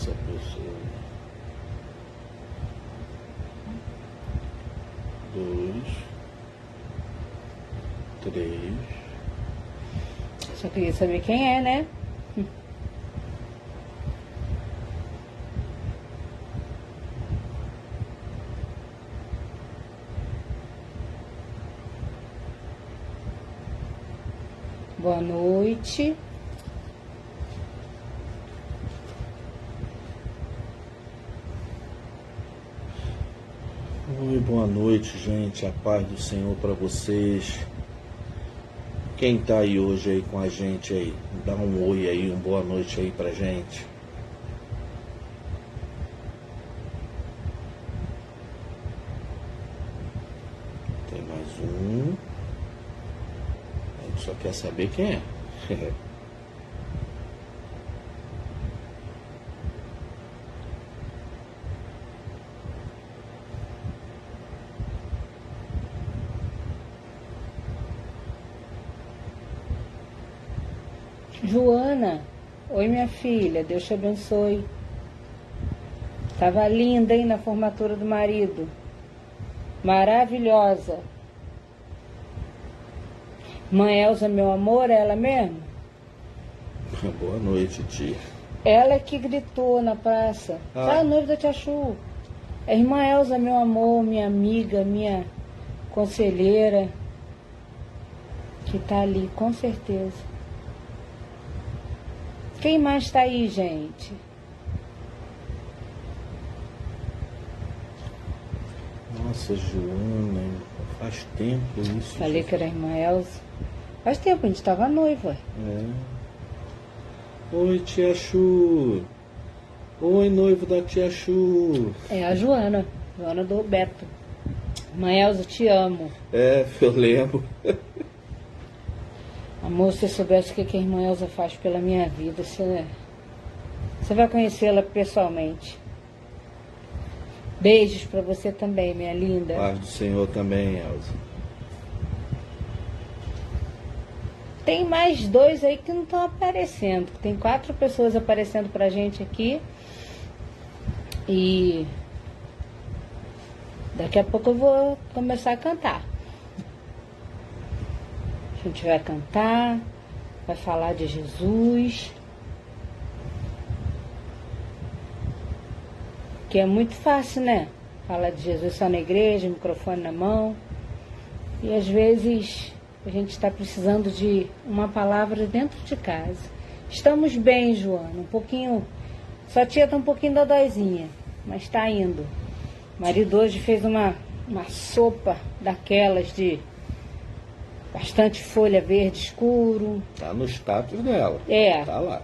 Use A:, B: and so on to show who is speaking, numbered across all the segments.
A: essa pessoa. 2, 3.
B: Só queria saber quem é, né? Boa noite.
A: Oi, boa noite, gente. A paz do Senhor para vocês. Quem tá aí hoje aí com a gente aí? Dá um oi aí, uma boa noite aí pra gente. Tem mais um. A gente só quer saber quem é.
B: Joana, oi minha filha, Deus te abençoe. Tava linda, hein, na formatura do marido. Maravilhosa. Mãe Elza, meu amor, é ela mesmo?
A: Boa noite, tia.
B: Ela que gritou na praça. Tá a noiva da tia Chu. É a irmã Elza, meu amor, minha amiga, minha conselheira. Que tá ali, com certeza. Quem mais tá aí, gente?
A: Nossa, Joana, faz tempo isso.
B: Falei que era a irmã Elza. Faz tempo, a gente tava noiva.
A: É. Oi, tia Chu. Oi, noivo da tia Chu.
B: É a Joana, Joana do Roberto. Irmã Elza, te amo.
A: É, eu lembro.
B: Amor, se você soubesse o que a irmã Elza faz pela minha vida, você vai conhecê-la pessoalmente. Beijos pra você também, minha linda.
A: Paz do Senhor também, Elza.
B: Tem mais 2 aí que não estão aparecendo. Tem 4 pessoas aparecendo pra gente aqui. E daqui a pouco eu vou começar a cantar. A gente vai cantar, vai falar de Jesus. Que é muito fácil, né? Falar de Jesus só na igreja, microfone na mão. E às vezes a gente está precisando de uma palavra dentro de casa. Estamos bem, Joana, um pouquinho. Sua tia tá um pouquinho dodóizinha, mas está indo. O marido hoje fez uma sopa daquelas de bastante folha verde escuro.
A: Tá no status dela.
B: É.
A: Tá lá.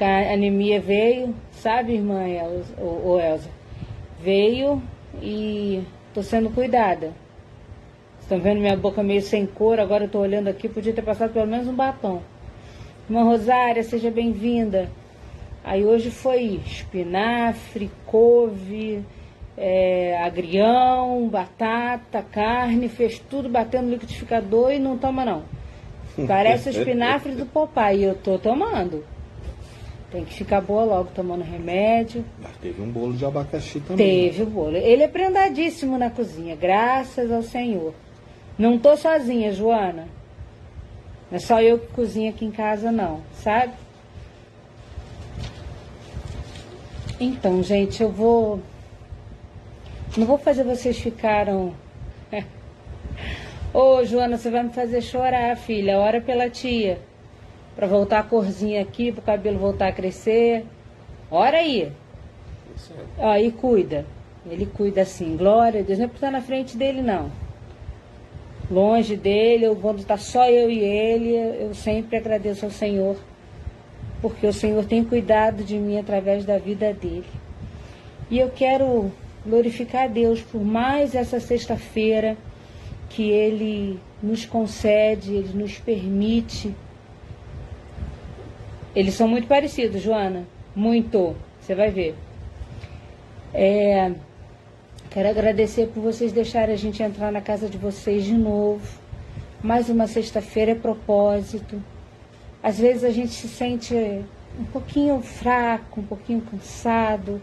B: A anemia veio, sabe, irmã Elza, ou Elza? Veio e tô sendo cuidada. Estão vendo minha boca meio sem cor, agora eu tô olhando aqui, podia ter passado pelo menos um batom. Irmã Rosária, seja bem-vinda. Aí hoje foi espinafre, couve, agrião, batata, carne, fez tudo batendo no liquidificador e não toma não. Parece o espinafre do Popeye, e eu tô tomando. Tem que ficar boa logo, tomando remédio.
A: Mas teve um bolo de abacaxi também.
B: Teve o bolo. Ele é prendadíssimo na cozinha, graças ao Senhor. Não tô sozinha, Joana. Não é só eu que cozinho aqui em casa, não, sabe? Então, gente, eu vou... Não vou fazer vocês ficaram... Ô, Joana, você vai me fazer chorar, filha. Ora pela tia. Pra voltar a corzinha aqui, pro cabelo voltar a crescer. Ora aí. Ó, e cuida. Ele cuida assim. Glória a Deus. Não é por estar na frente dele, não. Longe dele, quando tá só eu e ele, eu sempre agradeço ao Senhor. Porque o Senhor tem cuidado de mim através da vida dele. E eu quero glorificar a Deus por mais essa sexta-feira que Ele nos concede, Ele nos permite. Eles são muito parecidos, Joana. Muito. Você vai ver. Quero agradecer por vocês deixarem a gente entrar na casa de vocês de novo. Mais uma sexta-feira é propósito. Às vezes a gente se sente um pouquinho fraco, um pouquinho cansado.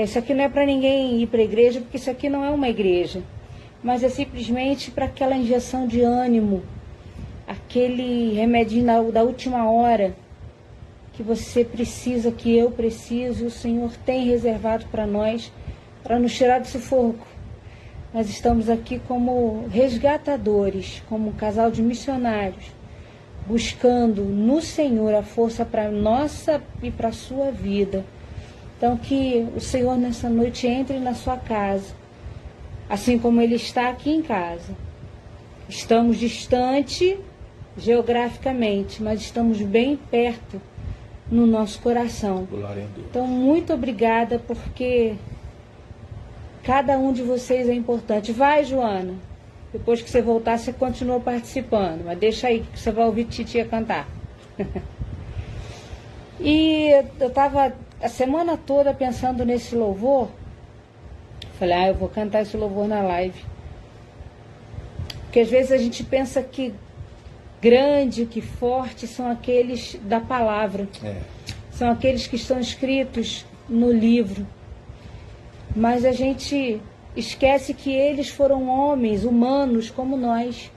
B: Isso aqui não é para ninguém ir para a igreja, porque isso aqui não é uma igreja, mas é simplesmente para aquela injeção de ânimo, aquele remedinho da última hora que você precisa, que eu preciso, e o Senhor tem reservado para nós, para nos tirar do sufoco. Nós estamos aqui como resgatadores, como um casal de missionários, buscando no Senhor a força para a nossa e para a sua vida. Então, que o Senhor nessa noite entre na sua casa, assim como Ele está aqui em casa. Estamos distante geograficamente, mas estamos bem perto no nosso coração.
A: Glória a Deus.
B: Então, muito obrigada, porque cada um de vocês é importante. Vai, Joana. Depois que você voltar, você continua participando. Mas deixa aí, que você vai ouvir titia cantar. E eu estava a semana toda pensando nesse louvor. Falei, eu vou cantar esse louvor na live. Porque às vezes a gente pensa que grande, que forte são aqueles da palavra. São aqueles que estão escritos no livro. Mas a gente esquece que eles foram homens, humanos, como nós.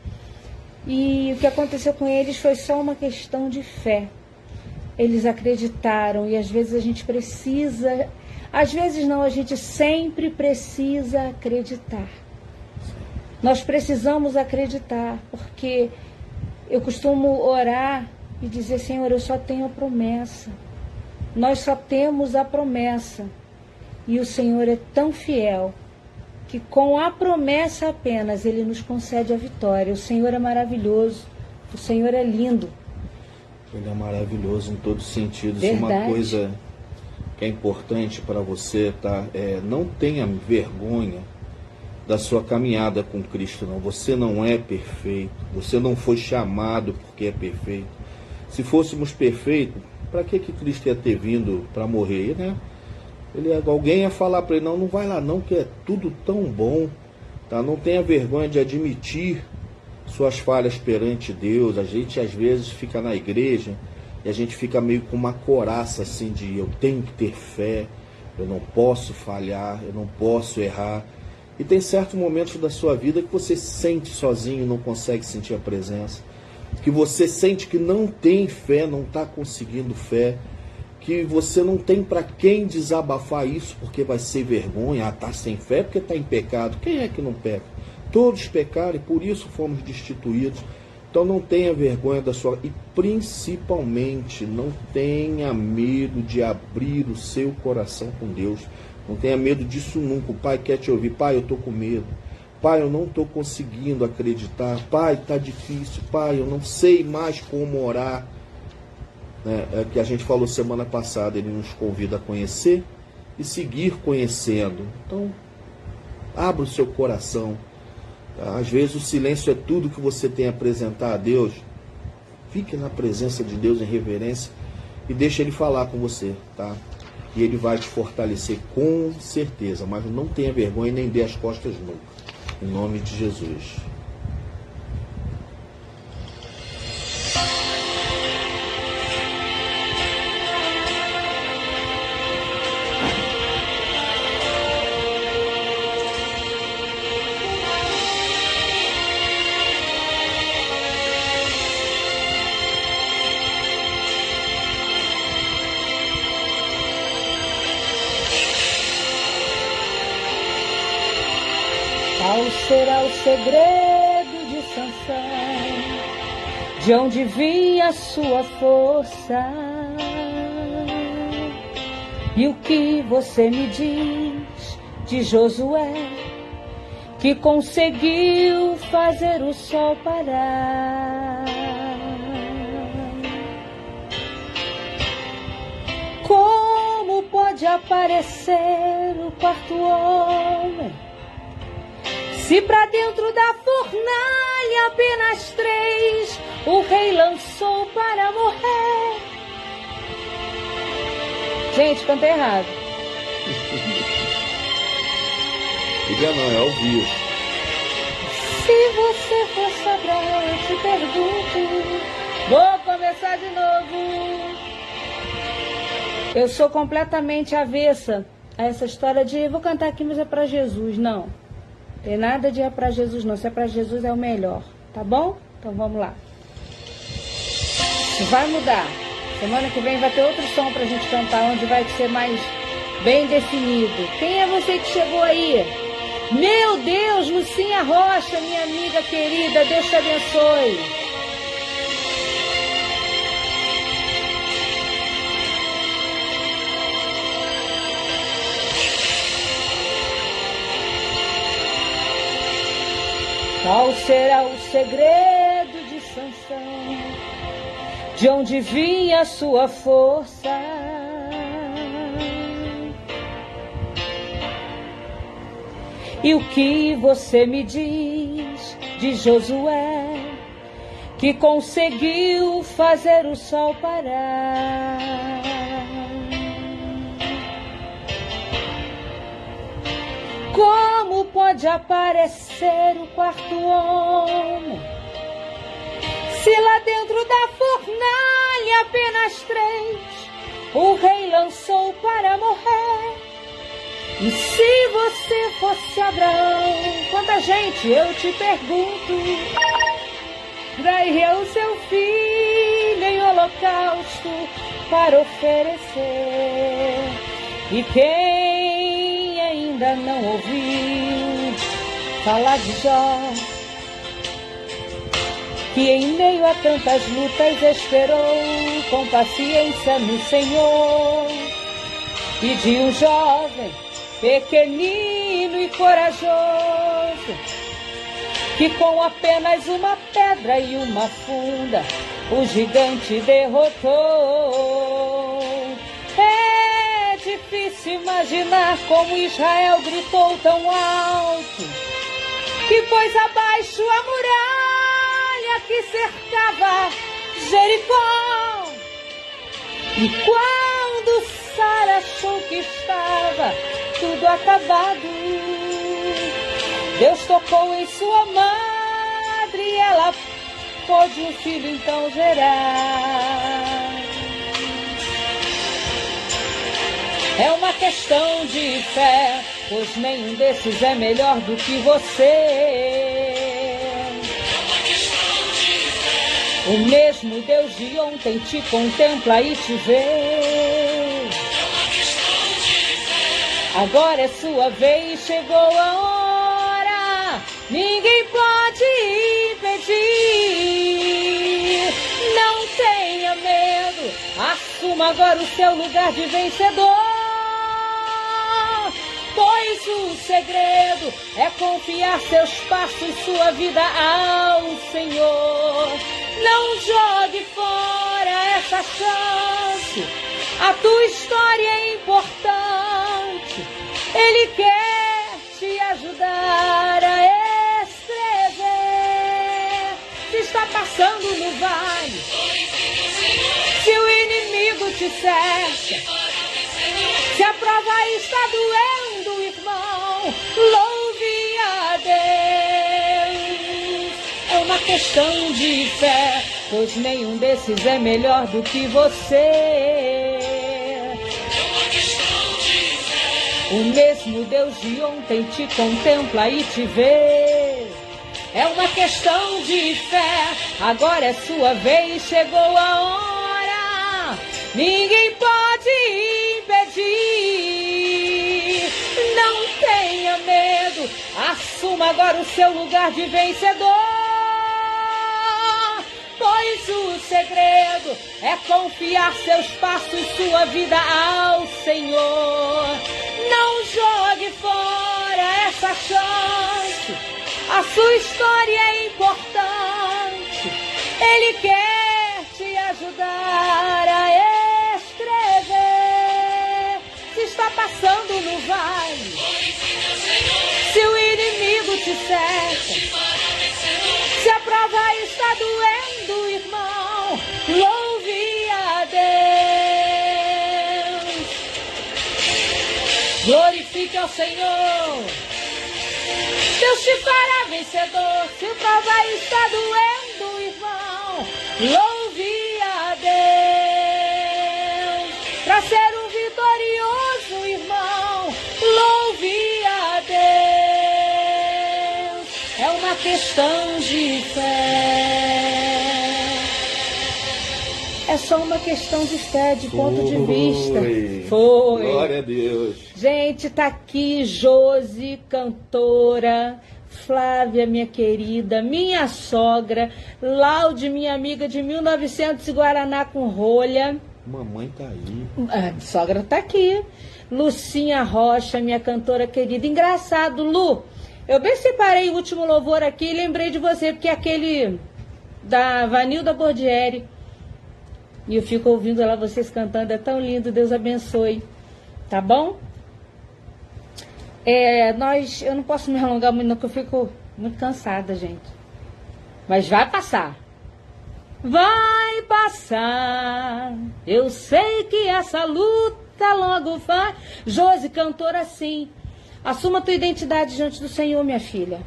B: E o que aconteceu com eles foi só uma questão de fé. Eles acreditaram, e às vezes a gente precisa, às vezes não, a gente sempre precisa acreditar. Nós precisamos acreditar, porque eu costumo orar e dizer, Senhor, eu só tenho a promessa. Nós só temos a promessa. E o Senhor é tão fiel que com a promessa apenas Ele nos concede a vitória. O Senhor é maravilhoso, o Senhor é lindo.
A: Ele é maravilhoso em todos os sentidos.
B: Verdade.
A: Uma coisa que é importante para você, tá? Não tenha vergonha da sua caminhada com Cristo, não. Você não é perfeito. Você não foi chamado porque é perfeito. Se fôssemos perfeitos, para que Cristo ia ter vindo para morrer, né? Alguém ia falar para ele, não vai lá não, que é tudo tão bom, tá? Não tenha vergonha de admitir suas falhas perante Deus. A gente às vezes fica na igreja e a gente fica meio com uma coraça assim de eu tenho que ter fé, eu não posso falhar, eu não posso errar. E tem certos momentos da sua vida que você se sente sozinho, não consegue sentir a presença, que você sente que não tem fé, não está conseguindo fé, que você não tem para quem desabafar isso, porque vai ser vergonha, tá sem fé porque está em pecado. Quem é que não peca? Todos pecaram e por isso fomos destituídos. Então não tenha vergonha da sua... E principalmente, não tenha medo de abrir o seu coração com Deus. Não tenha medo disso nunca. O Pai quer te ouvir. Pai, eu estou com medo. Pai, eu não estou conseguindo acreditar. Pai, está difícil. Pai, eu não sei mais como orar. É que a gente falou semana passada, ele nos convida a conhecer e seguir conhecendo. Então, abra o seu coração. Às vezes o silêncio é tudo que você tem a apresentar a Deus. Fique na presença de Deus em reverência e deixe Ele falar com você, tá? E Ele vai te fortalecer com certeza, mas não tenha vergonha e nem dê as costas nunca. Em nome de Jesus.
B: Qual será o segredo de Sansão? De onde vinha sua força? E o que você me diz de Josué, que conseguiu fazer o sol parar? Como pode aparecer o quarto homem, se pra dentro da fornalha apenas 3 o rei lançou para morrer? Gente, cantei errado.
A: Diga não, é ao vivo.
B: Se você for saber, eu te pergunto. Vou começar de novo. Eu sou completamente avessa a essa história de vou cantar aqui, mas é para Jesus. Não. Tem nada de é para Jesus, não. Se é para Jesus é o melhor. Tá bom? Então vamos lá. Vai mudar. Semana que vem vai ter outro som pra gente cantar, onde vai ser mais bem definido. Quem é você que chegou aí? Meu Deus, Lucinha Rocha, minha amiga querida, Deus te abençoe. Qual será o segredo de Sansão? De onde vinha a sua força? E o que você me diz de Josué, que conseguiu fazer o sol parar? Como pode aparecer o quarto homem, se lá dentro da fornalha apenas 3 o rei lançou para morrer? E se você fosse Abraão, quanta gente, eu te pergunto, traria o seu filho em holocausto para oferecer? E quem ainda não ouviu falar de Jó, que em meio a tantas lutas esperou com paciência no Senhor, e de um jovem pequenino e corajoso, que com apenas uma pedra e uma funda o gigante derrotou. É difícil imaginar como Israel gritou tão alto, que pôs abaixo a muralha que cercava Jericó. E quando Sara achou que estava tudo acabado, Deus tocou em sua madre e ela pôde um filho então gerar. É uma questão de fé, pois nenhum desses é melhor do que você. O mesmo Deus de ontem te contempla e te vê. Agora é sua vez, chegou a hora, ninguém pode impedir. Não tenha medo, assuma agora o seu lugar de vencedor. Pois o segredo é confiar seus passos, sua vida ao Senhor. Não jogue fora essa chance, a tua história é importante. Ele quer te ajudar a escrever. Se está passando no vale, se o inimigo te cerca, se a prova está doendo, irmão, louve a Deus. É uma questão de fé, pois nenhum desses é melhor do que você. O mesmo Deus de ontem te contempla e te vê. É uma questão de fé, agora é sua vez, chegou a hora, ninguém pode impedir. Não tenha medo, assuma agora o seu lugar de vencedor. Pois o segredo é confiar seus passos, sua vida ao Senhor. Não jogue fora essa chance, a sua história é importante. Ele quer te ajudar a escrever. Se está passando no vale, se o inimigo te cerca, se a prova está doendo, irmão, louve a Deus. Glorifique ao Senhor. Deus te fará vencedor. Se a prova está doendo, irmão, louve a Deus. Para ser um glorioso irmão, louve a Deus. É uma questão de fé. É só uma questão de fé, de ponto de vista. Foi.
A: Glória a Deus.
B: Gente, tá aqui Josi, cantora, Flávia, minha querida, minha sogra, Laude, minha amiga de 1900 Guaraná com rolha.
A: Mamãe tá aí.
B: A sogra tá aqui. Lucinha Rocha, minha cantora querida. Engraçado, Lu, eu bem separei o último louvor aqui e lembrei de você, porque é aquele da Vanilda Bordieri. E eu fico ouvindo lá vocês cantando, é tão lindo, Deus abençoe. Tá bom? Eu não posso me alongar muito, não, porque eu fico muito cansada, gente. Mas vai passar. Vai passar. Eu sei que essa luta logo vai. Josi, cantora, sim. Assuma a tua identidade diante do Senhor, minha filha.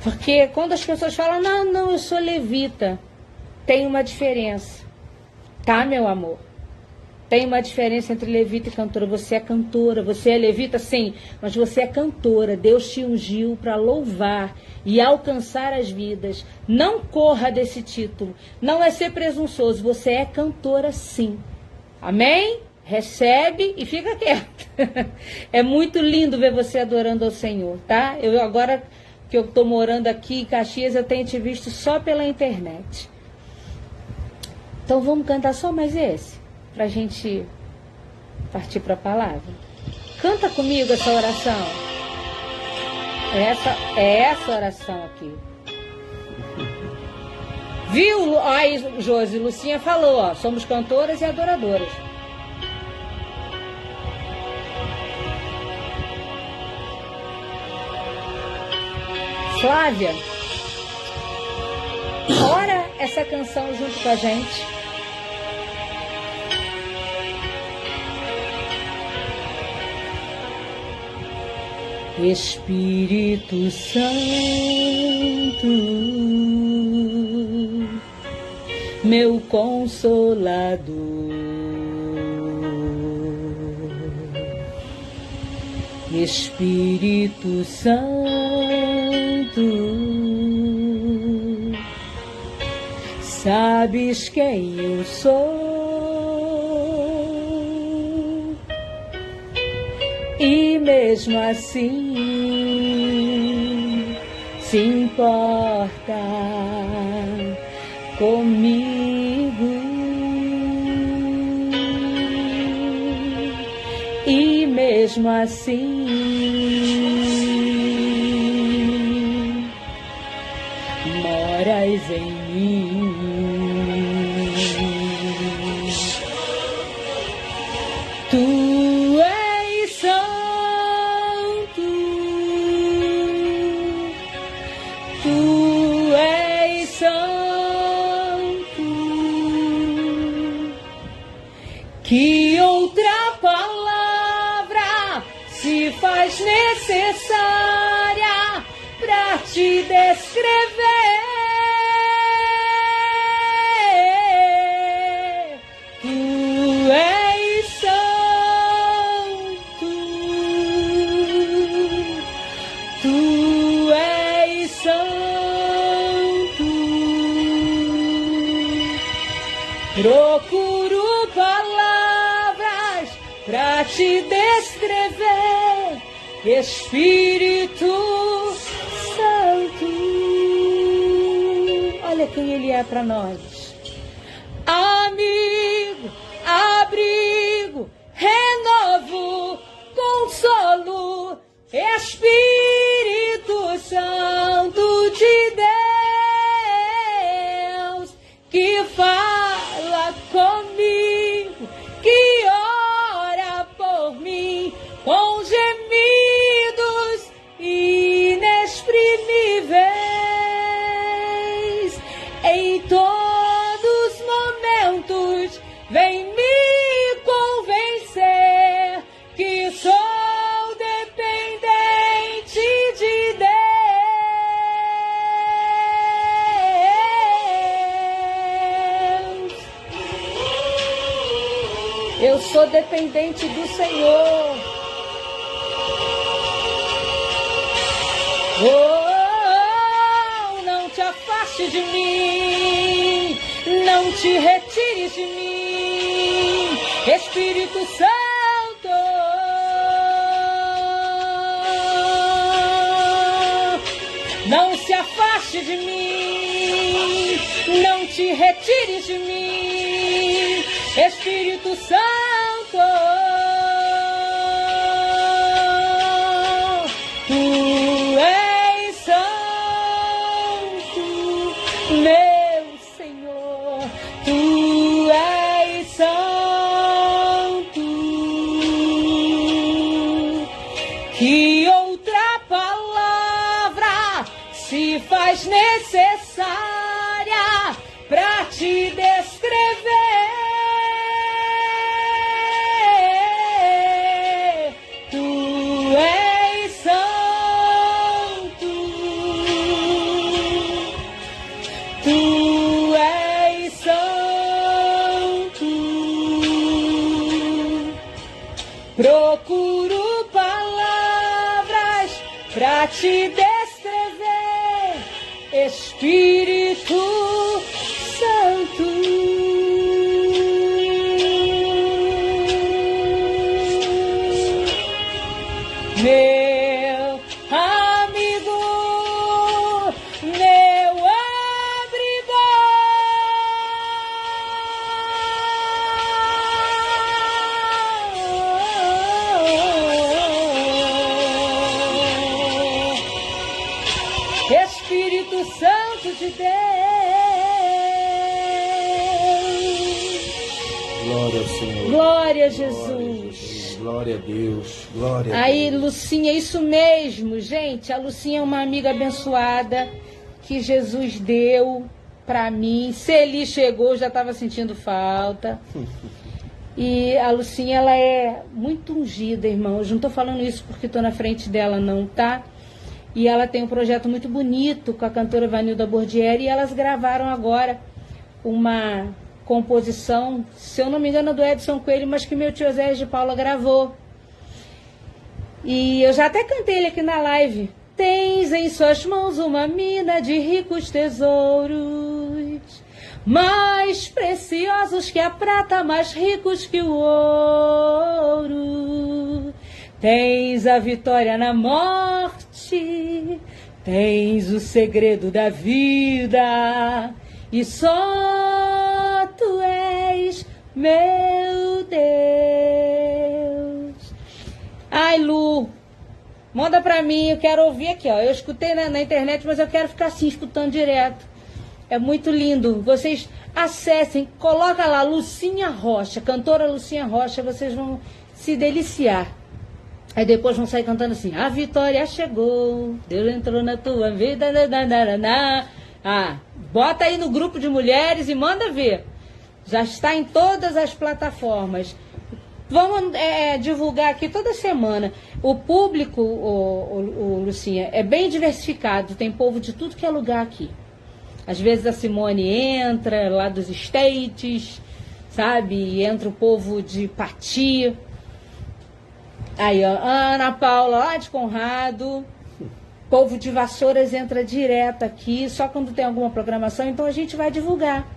B: Porque quando as pessoas falam, não, eu sou levita. Tem uma diferença, tá, meu amor? Tem uma diferença entre levita e cantora. Você é cantora, você é levita, sim, mas você é cantora. Deus te ungiu para louvar e alcançar as vidas. Não corra desse título. Não é ser presunçoso. Você é cantora, sim. Amém? Recebe e fica quieto. É muito lindo ver você adorando ao Senhor, tá? Eu agora que eu estou morando aqui em Caxias, eu tenho te visto só pela internet. Então vamos cantar só mais esse, para a gente partir para a palavra. Canta comigo essa oração. Essa oração aqui. Viu? Aí, Josi, Lucinha falou, ó, somos cantoras e adoradoras. Flávia, ora essa canção junto com a gente. Espírito Santo, meu consolador, Espírito Santo, sabes quem eu sou e mesmo assim se importa comigo e mesmo assim moras em mim. Tu és santo, tu és santo. Que outra palavra se faz necessária para te descrever? Procuro palavras para te descrever, Espírito Santo. Olha quem Ele é para nós. Amigo, abrigo, renovo, consolo, Espírito Santo de Deus, que fala comigo, que ora por mim, com gemidos inexprimíveis, em toda sou dependente do Senhor. Oh, não te afastes de mim, não te retires de mim, Espírito Santo. Não se afaste de mim, não te retires de mim, Espírito Santo. Tu és santo, meu Senhor, tu és santo. Que outra palavra se faz necessária para te descrever? Tu és santo, tu és santo. Procuro palavras para te descrever, Espírito Santo. Meu amigo, meu abrigo. Espírito Santo de Deus.
A: Glória ao Senhor.
B: Glória a Jesus.
A: Glória a Deus. Glória a
B: Aí,
A: Deus.
B: Lucinha, isso mesmo, gente. A Lucinha é uma amiga abençoada que Jesus deu pra mim. Celi chegou, já estava sentindo falta. E a Lucinha, ela é muito ungida, irmãos. Não estou falando isso porque estou na frente dela, não, tá? E ela tem um projeto muito bonito com a cantora Vanilda Bordieri. E elas gravaram agora uma composição, se eu não me engano, do Edson Coelho, mas que meu tio Zé de Paula gravou. E eu já até cantei ele aqui na live. Tens em suas mãos uma mina de ricos tesouros, mais preciosos que a prata, mais ricos que o ouro. Tens a vitória na morte, tens o segredo da vida, e só tu és meu Deus. Ai, Lu, manda pra mim, eu quero ouvir aqui, ó. Eu escutei na internet, mas eu quero ficar assim, escutando direto. É muito lindo. Vocês acessem, coloca lá, Lucinha Rocha, cantora Lucinha Rocha, vocês vão se deliciar. Aí depois vão sair cantando assim: a vitória chegou, Deus entrou na tua vida. Ah, bota aí no grupo de mulheres e manda ver. Já está em todas as plataformas. Vamos divulgar aqui toda semana. O público, Lucinha, é bem diversificado. Tem povo de tudo que é lugar aqui. Às vezes a Simone entra lá dos States, sabe? E entra o povo de Pati. Aí, ó, Ana Paula lá de Conrado. Povo de Vassouras entra direto aqui, só quando tem alguma programação. Então a gente vai divulgar.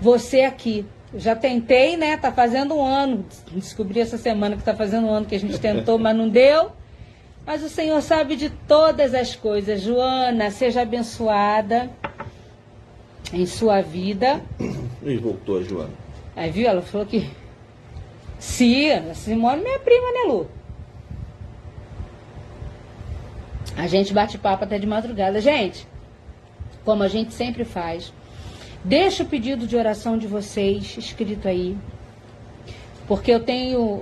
B: Você aqui. Já tentei, né? Tá fazendo um ano. Descobri essa semana que tá fazendo um ano que a gente tentou, mas não deu. Mas o Senhor sabe de todas as coisas. Joana, seja abençoada em sua vida.
A: E voltou a Joana.
B: Aí, viu? Ela falou que... Sim, a Simone é minha prima, né, Lu? A gente bate papo até de madrugada. Gente, como a gente sempre faz, deixa o pedido de oração de vocês escrito aí. Porque eu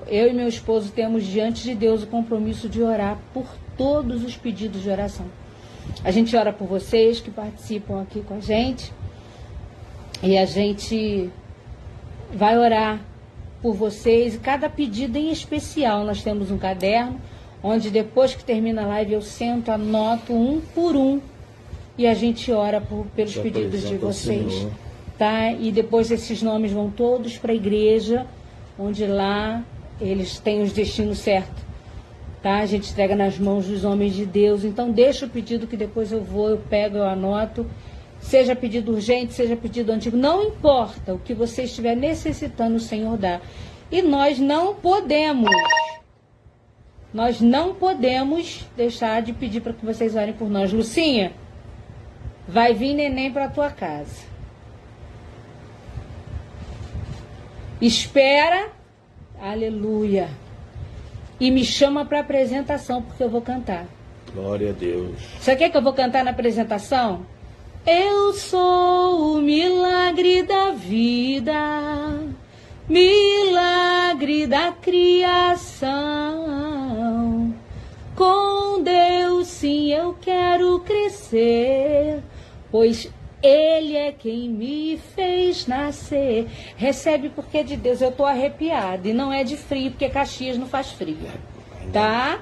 B: e meu esposo temos diante de Deus o compromisso de orar por todos os pedidos de oração. A gente ora por vocês que participam aqui com a gente. E a gente vai orar por vocês. E cada pedido em especial. Nós temos um caderno, onde depois que termina a live eu sento, anoto um por um. E a gente ora pelos pedidos de vocês. Tá? E depois esses nomes vão todos para a igreja, onde lá eles têm os destinos certos. Tá? A gente entrega nas mãos dos homens de Deus. Então deixa o pedido que depois eu vou, eu pego, eu anoto. Seja pedido urgente, seja pedido antigo. Não importa o que você estiver necessitando, o Senhor dá. E nós não podemos deixar de pedir para que vocês orem por nós. Lucinha, vai vir neném para a tua casa. Espera, aleluia. E me chama para apresentação, porque eu vou cantar.
A: Glória a Deus.
B: Você quer que eu vou cantar na apresentação? Eu sou o milagre da vida, milagre da criação. Com Deus sim eu quero crescer, pois Ele é quem me fez nascer. Recebe porque é de Deus. Eu tô arrepiada. E não é de frio, porque Caxias não faz frio. Tá?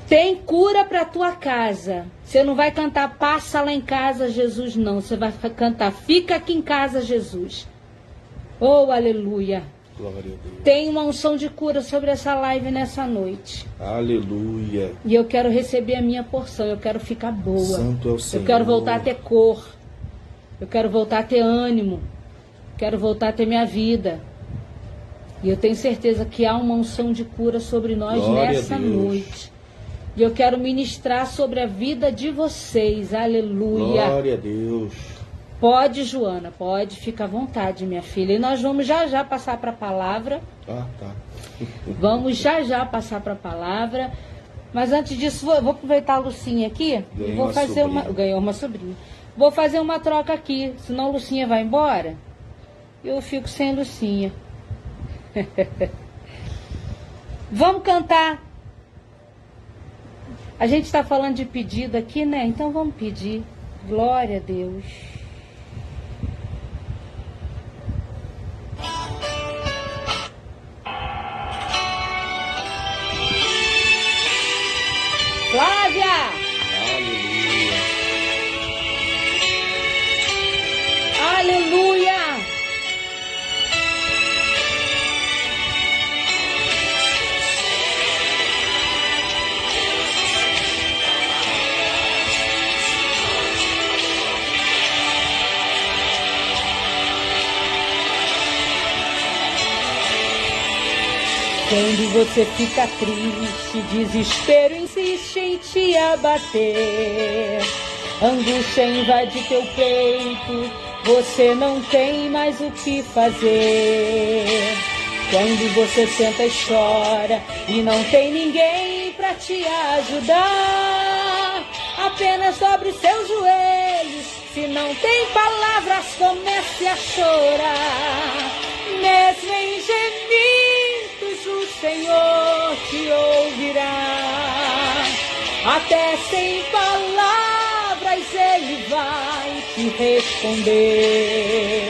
B: Tem cura pra tua casa. Você não vai cantar passa lá em casa, Jesus, não. Você vai cantar fica aqui em casa, Jesus. Oh, aleluia.
A: Glória a Deus.
B: Tem uma unção de cura sobre essa live nessa noite.
A: Aleluia.
B: E eu quero receber a minha porção. Eu quero ficar boa.
A: Santo é o Senhor.
B: Eu quero voltar a ter cor. Eu quero voltar a ter ânimo. Quero voltar a ter minha vida. E eu tenho certeza que há uma unção de cura sobre nós
A: Glória
B: nessa
A: a Deus.
B: noite. E eu quero ministrar sobre a vida de vocês. Aleluia.
A: Glória a Deus.
B: Pode, Joana, pode. Fica à vontade, minha filha. E nós vamos já passar para a palavra.
A: Ah, tá.
B: Vamos já passar para a palavra. Mas antes disso, vou aproveitar a Lucinha aqui.
A: Ganhou
B: Vou
A: uma
B: fazer
A: sobrinha.
B: Ganhou uma sobrinha. Vou fazer uma troca aqui. Senão a Lucinha vai embora. Eu fico sem Lucinha. Vamos cantar. A gente está falando de pedido aqui, né? Então vamos pedir. Glória a Deus. Flávia!
A: Aleluia.
B: Aleluia! Quando você fica triste, desespero insiste em te abater. Angústia invade teu peito, você não tem mais o que fazer. Quando você senta e chora e não tem ninguém pra te ajudar, apenas dobre os seus joelhos. Se não tem palavras, comece a chorar. Mesmo em gemidos, o Senhor te ouvirá. Até sem palavras Ele vai te responder,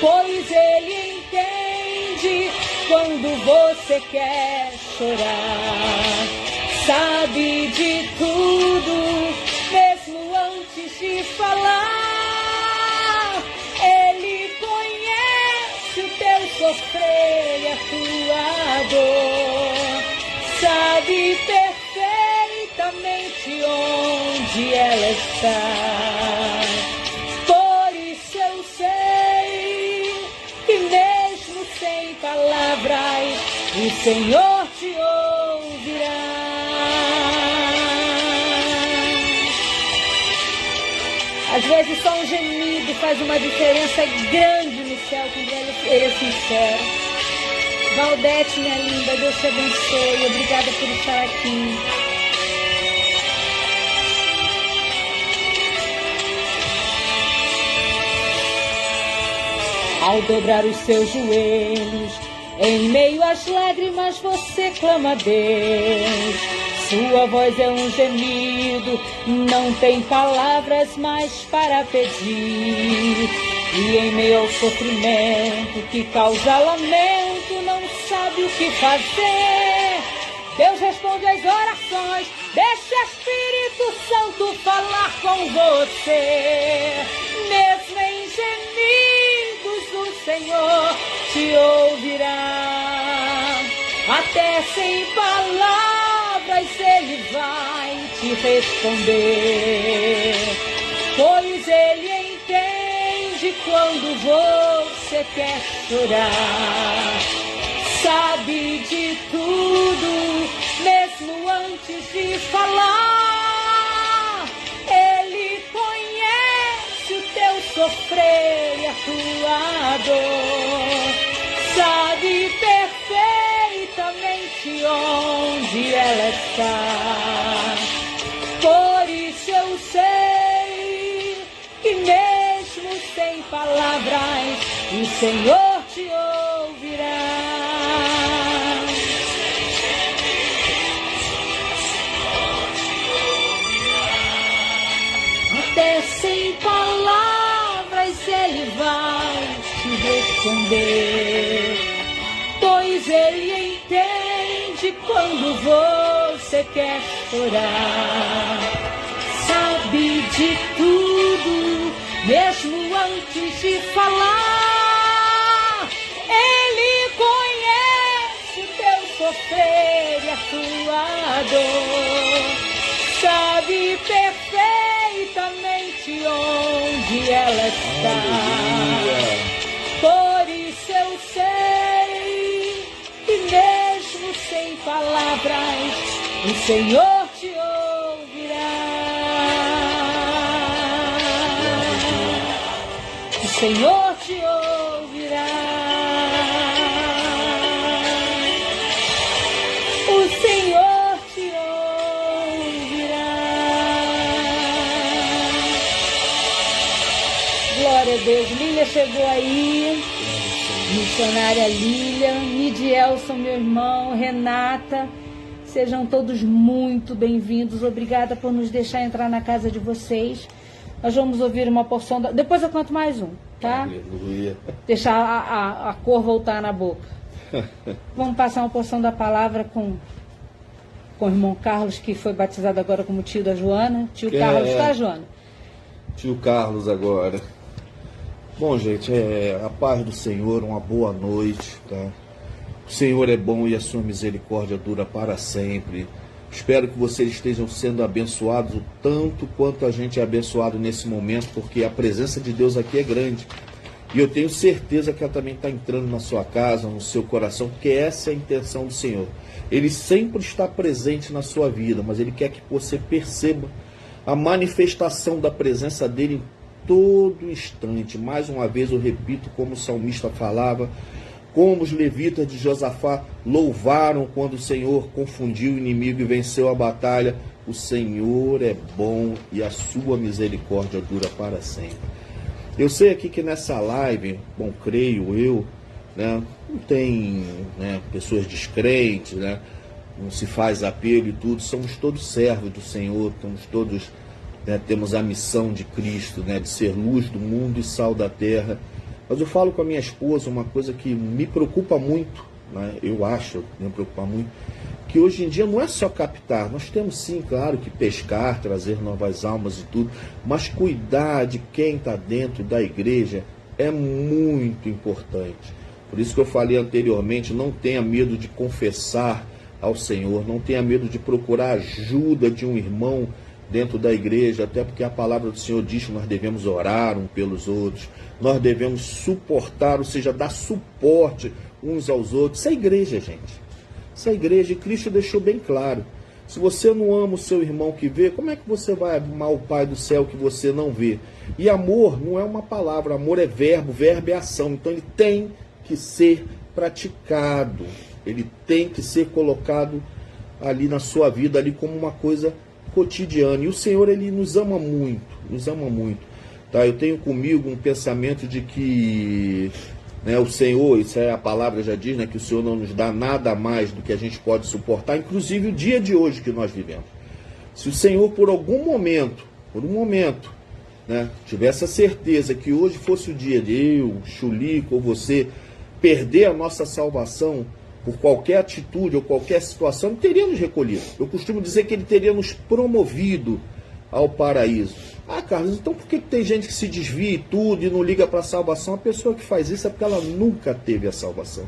B: pois Ele entende quando você quer chorar. Sabe de tudo, mesmo antes de falar. Ele conhece o teu sofrer e a tua dor. Sabe perfeitamente onde ela está. Por isso eu sei que mesmo sem palavras o Senhor te ouvirá. Às vezes só um gemido faz uma diferença grande no céu quando ele é sincero. Valdete, minha linda, Deus te abençoe. Obrigada por estar aqui. Ao dobrar os seus joelhos, em meio às lágrimas você clama a Deus. Sua voz é um gemido, não tem palavras mais para pedir. E em meio ao sofrimento que causa lamento, não sabe o que fazer. Deus responde às orações, deixa o Espírito Santo falar com você. Mesmo em gemidos, o Senhor te ouvirá. Até sem palavras ele vai te responder, pois ele entende quando você quer chorar. Sabe de tudo, mesmo antes de falar. Ele conhece o teu sofrer e a tua dor. Sabe perfeitamente onde ela está. Por isso eu sei que mesmo sem palavras, o Senhor te ouvirá. Até sem palavras ele vai te responder, pois ele entende quando você quer chorar. Sabe de tudo, mesmo antes de falar. Ele conhece o teu sofrer e a tua dor. Sabe perfeitamente onde ela está. Por isso eu sei que mesmo sem palavras, o Senhor te ouvirá. O Senhor te ouvirá. O Senhor te ouvirá. Glória a Deus. Lília chegou aí. Missionária Lília, Nidielson, meu irmão, Renata. Sejam todos muito bem-vindos. Obrigada por nos deixar entrar na casa de vocês. Nós vamos ouvir uma porção... Depois eu canto mais um, tá?
A: Aleluia.
B: Deixar a cor voltar na boca. Vamos passar uma porção da palavra com o irmão Carlos, que foi batizado agora como tio da Joana. Tio Carlos, tá, Joana?
A: Tio Carlos agora. Bom, gente, a paz do Senhor, uma boa noite, tá? O Senhor é bom e a sua misericórdia dura para sempre. Espero que vocês estejam sendo abençoados o tanto quanto a gente é abençoado nesse momento, porque a presença de Deus aqui é grande. E eu tenho certeza que ela também está entrando na sua casa, no seu coração, porque essa é a intenção do Senhor. Ele sempre está presente na sua vida, mas Ele quer que você perceba a manifestação da presença dEle em todo instante. Mais uma vez eu repito, como o salmista falava, como os levitas de Josafá louvaram quando o Senhor confundiu o inimigo e venceu a batalha. O Senhor é bom e a sua misericórdia dura para sempre. Eu sei aqui que nessa live, bom, creio eu, né, não tem, né, pessoas descrentes, né, não se faz apelo e tudo, somos todos servos do Senhor, somos todos, né, temos a missão de Cristo, né, de ser luz do mundo e sal da terra. Mas eu falo com a minha esposa uma coisa que me preocupa muito, né, eu acho, me preocupa muito, que hoje em dia não é só captar, nós temos sim, claro, que pescar, trazer novas almas e tudo, mas cuidar de quem está dentro da igreja é muito importante. Por isso que eu falei anteriormente, não tenha medo de confessar ao Senhor, não tenha medo de procurar ajuda de um irmão dentro da igreja, até porque a palavra do Senhor diz que nós devemos orar uns pelos outros, nós devemos suportar, ou seja, dar suporte uns aos outros. Isso é igreja, gente. Isso é igreja, e Cristo deixou bem claro. Se você não ama o seu irmão que vê, como é que você vai amar o Pai do céu que você não vê? E amor não é uma palavra, amor é verbo, verbo é ação. Então ele tem que ser praticado, ele tem que ser colocado ali na sua vida, ali como uma coisa cotidiana. E o Senhor, ele nos ama muito, nos ama muito. Tá? Eu tenho comigo um pensamento de que, né, o Senhor, isso é a palavra já diz, né, que o Senhor não nos dá nada mais do que a gente pode suportar, inclusive o dia de hoje que nós vivemos. Se o Senhor por um momento, né, tivesse a certeza que hoje fosse o dia de eu, Chulico ou você perder a nossa salvação por qualquer atitude ou qualquer situação, ele teria nos recolhido. Eu costumo dizer que ele teria nos promovido ao paraíso. Ah, Carlos, então por que tem gente que se desvia e tudo e não liga para a salvação? A pessoa que faz isso é porque ela nunca teve a salvação.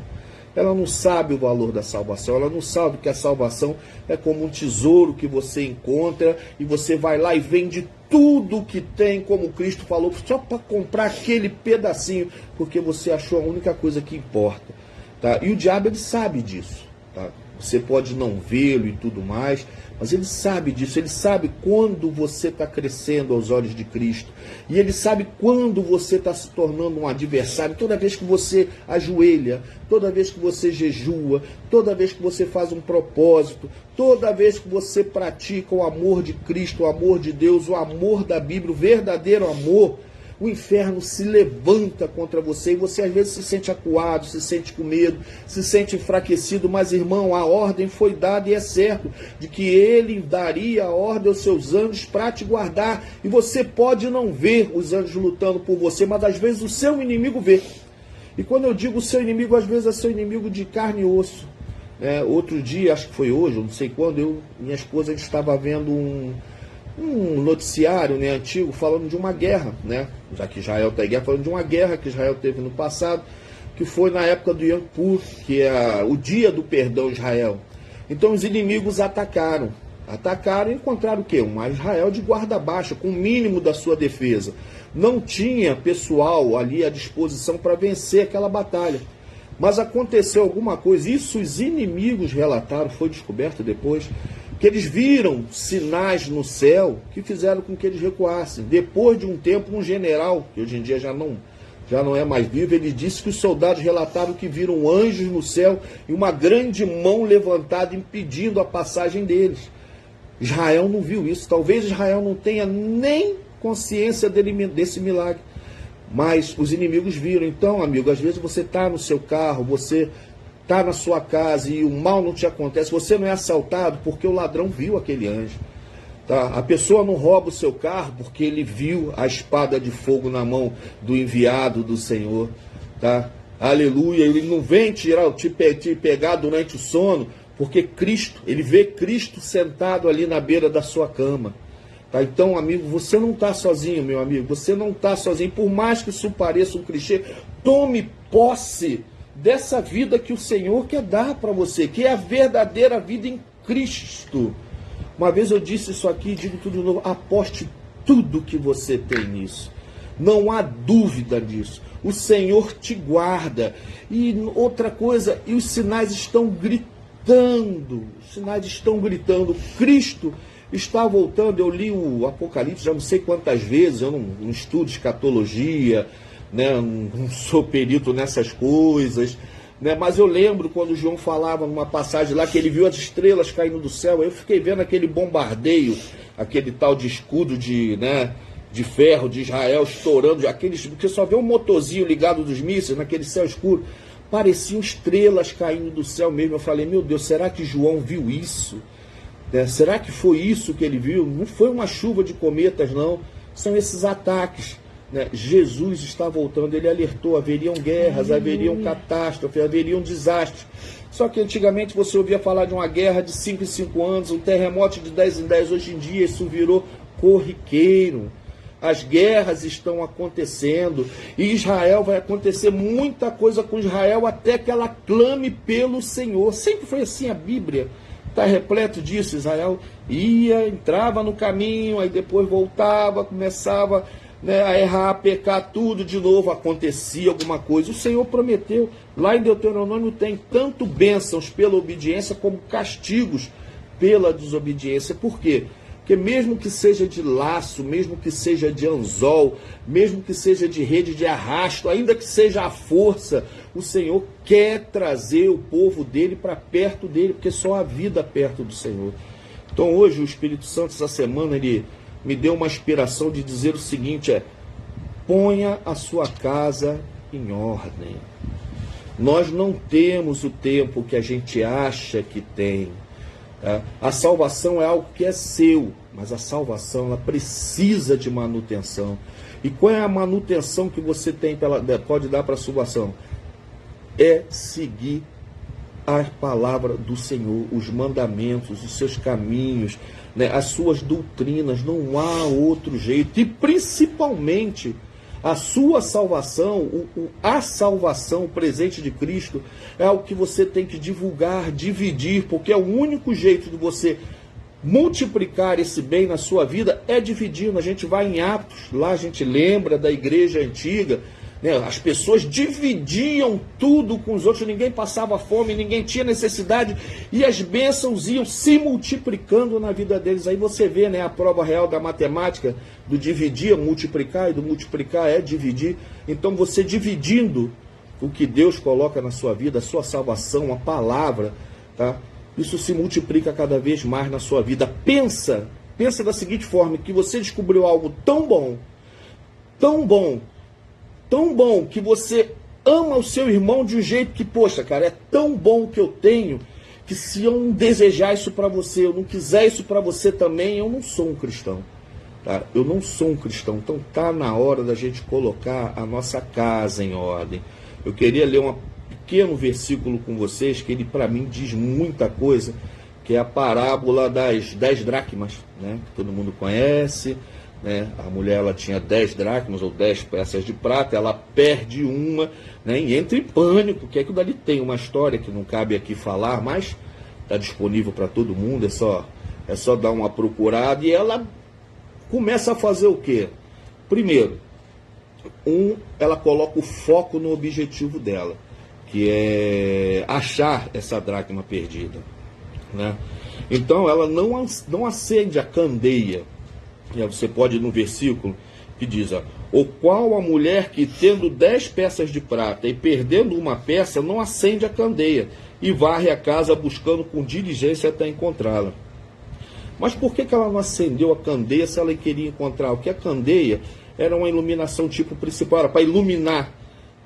A: Ela não sabe o valor da salvação, ela não sabe que a salvação é como um tesouro que você encontra e você vai lá e vende tudo que tem, como Cristo falou, só para comprar aquele pedacinho, porque você achou a única coisa que importa. Tá? E o diabo, ele sabe disso. Tá? Você pode não vê-lo e tudo mais, mas ele sabe disso, ele sabe quando você está crescendo aos olhos de Cristo. E ele sabe quando você está se tornando um adversário. Toda vez que você ajoelha, toda vez que você jejua, toda vez que você faz um propósito, toda vez que você pratica o amor de Cristo, o amor de Deus, o amor da Bíblia, o verdadeiro amor, o inferno se levanta contra você e você às vezes se sente acuado, se sente com medo, se sente enfraquecido, mas irmão, a ordem foi dada e é certo, de que ele daria a ordem aos seus anjos para te guardar, e você pode não ver os anjos lutando por você, mas às vezes o seu inimigo vê. E quando eu digo seu inimigo, às vezes é seu inimigo de carne e osso. Outro dia, acho que foi hoje, eu não sei quando, minha esposa, a gente estava vendo um noticiário, né, antigo, falando de uma guerra, né, já que Israel está em guerra, falando de uma guerra que Israel teve no passado, que foi na época do Yom Kippur, que é o dia do perdão de Israel. Então os inimigos atacaram e encontraram o quê? Uma Israel de guarda baixa, com o mínimo da sua defesa. Não tinha pessoal ali à disposição para vencer aquela batalha. Mas aconteceu alguma coisa, isso os inimigos relataram, foi descoberto depois, que eles viram sinais no céu que fizeram com que eles recuassem. Depois de um tempo, um general, que hoje em dia já não é mais vivo, ele disse que os soldados relataram que viram anjos no céu e uma grande mão levantada impedindo a passagem deles. Israel não viu isso. Talvez Israel não tenha nem consciência desse milagre. Mas os inimigos viram. Então, amigo, às vezes você está no seu carro, você está na sua casa e o mal não te acontece, você não é assaltado porque o ladrão viu aquele anjo. Tá? A pessoa não rouba o seu carro porque ele viu a espada de fogo na mão do enviado do Senhor. Tá? Aleluia, ele não vem te pegar durante o sono, porque Cristo, ele vê Cristo sentado ali na beira da sua cama. Tá? Então, amigo, você não está sozinho, meu amigo, você não está sozinho, por mais que isso pareça um clichê, tome posse dessa vida que o Senhor quer dar para você, que é a verdadeira vida em Cristo. Uma vez eu disse isso aqui, digo tudo de novo, aposte tudo que você tem nisso. Não há dúvida disso. O Senhor te guarda. E outra coisa, e os sinais estão gritando. Os sinais estão gritando. Cristo está voltando. Eu li o Apocalipse já não sei quantas vezes, eu não estudo escatologia, né, não sou perito nessas coisas, né, mas eu lembro quando João falava numa passagem lá que ele viu as estrelas caindo do céu. Eu fiquei vendo aquele bombardeio, aquele tal de escudo de ferro de Israel estourando, porque só vê um motorzinho ligado dos mísseis naquele céu escuro, pareciam estrelas caindo do céu mesmo. Eu falei, meu Deus, será que João viu isso? Será que foi isso que ele viu? Não foi uma chuva de cometas, não, são esses ataques. Jesus está voltando, ele alertou, haveriam guerras, haveriam catástrofes, haveriam desastres. Só que antigamente você ouvia falar de uma guerra de 5 em 5 anos, um terremoto de 10 em 10, hoje em dia isso virou corriqueiro. As guerras estão acontecendo, e Israel, vai acontecer muita coisa com Israel até que ela clame pelo Senhor. Sempre foi assim, a Bíblia está repleto disso. Israel entrava no caminho, aí depois voltava, começava a errar, a pecar, tudo de novo, acontecia alguma coisa. O Senhor prometeu, lá em Deuteronômio tem tanto bênçãos pela obediência como castigos pela desobediência. Por quê? Porque mesmo que seja de laço, mesmo que seja de anzol, mesmo que seja de rede de arrasto, ainda que seja à força, o Senhor quer trazer o povo dele para perto dele, porque só há vida perto do Senhor. Então hoje o Espírito Santo, essa semana, ele me deu uma inspiração de dizer o seguinte, ponha a sua casa em ordem. Nós não temos o tempo que a gente acha que tem. Tá? A salvação é algo que é seu, mas a salvação ela precisa de manutenção. E qual é a manutenção que você pode dar para a salvação? É seguir a palavra do Senhor, os mandamentos, os seus caminhos, né, as suas doutrinas. Não há outro jeito. E principalmente a sua salvação, a salvação, o presente de Cristo, é algo que você tem que divulgar, dividir, porque é o único jeito de você multiplicar esse bem na sua vida, é dividindo. A gente vai em Atos, lá a gente lembra da igreja antiga, né? As pessoas dividiam tudo com os outros, ninguém passava fome, ninguém tinha necessidade, e as bênçãos iam se multiplicando na vida deles. Aí você vê, né, a prova real da matemática, do dividir é multiplicar, e do multiplicar é dividir. Então você dividindo o que Deus coloca na sua vida, a sua salvação, a palavra, tá? Isso se multiplica cada vez mais na sua vida. Pensa da seguinte forma, que você descobriu algo tão bom, que você ama o seu irmão de um jeito que, poxa, cara, é tão bom que eu tenho, que se eu não desejar isso para você, eu não quiser isso para você também, eu não sou um cristão. Tá? Eu não sou um cristão. Então tá na hora da gente colocar a nossa casa em ordem. Eu queria ler um pequeno versículo com vocês, que ele para mim diz muita coisa, que é a parábola das 10 dracmas, né? Que todo mundo conhece, né? A mulher, ela tinha 10 dracmas ou 10 peças de prata, ela perde uma, né? E entra em pânico, porque aquilo dali tem uma história que não cabe aqui falar, mas está disponível para todo mundo, é só dar uma procurada, e ela começa a fazer o quê? Primeiro, ela coloca o foco no objetivo dela, que é achar essa dracma perdida, né? Então ela não acende a candeia. E aí você pode ir no versículo que diz, ó, o qual a mulher que tendo 10 peças de prata e perdendo uma peça, não acende a candeia e varre a casa buscando com diligência até encontrá-la. Mas por que ela não acendeu a candeia se ela queria encontrar? Porque a candeia era uma iluminação tipo principal, era para iluminar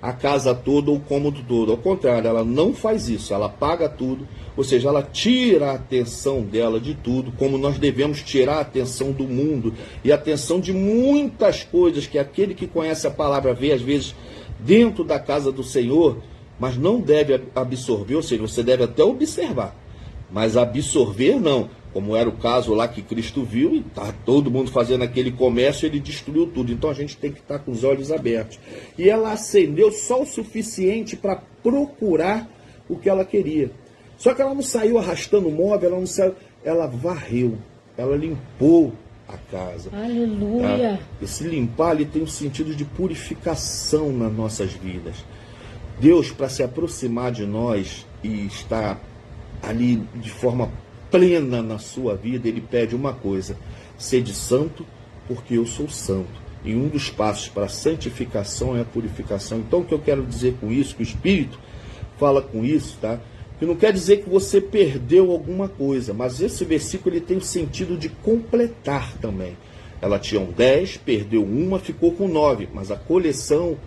A: a casa toda ou o cômodo todo. Ao contrário, ela não faz isso, ela apaga tudo, ou seja, ela tira a atenção dela de tudo, como nós devemos tirar a atenção do mundo e a atenção de muitas coisas que aquele que conhece a palavra vê, às vezes, dentro da casa do Senhor, mas não deve absorver, ou seja, você deve até observar, mas absorver não. Como era o caso lá que Cristo viu, e está todo mundo fazendo aquele comércio, ele destruiu tudo. Então a gente tem que estar com os olhos abertos. E ela acendeu só o suficiente para procurar o que ela queria. Só que ela não saiu arrastando o móvel, ela não saiu, ela varreu, ela limpou a casa.
B: Aleluia!
A: Tá? Esse limpar ele tem um sentido de purificação nas nossas vidas. Deus, para se aproximar de nós e estar ali de forma plena na sua vida, ele pede uma coisa: sede santo, porque eu sou santo. E um dos passos para a santificação é a purificação. Então o que eu quero dizer com isso, que o Espírito fala com isso, tá? Que não quer dizer que você perdeu alguma coisa, mas esse versículo ele tem o sentido de completar também. Ela tinha 10, perdeu uma, ficou com 9, mas a coleção,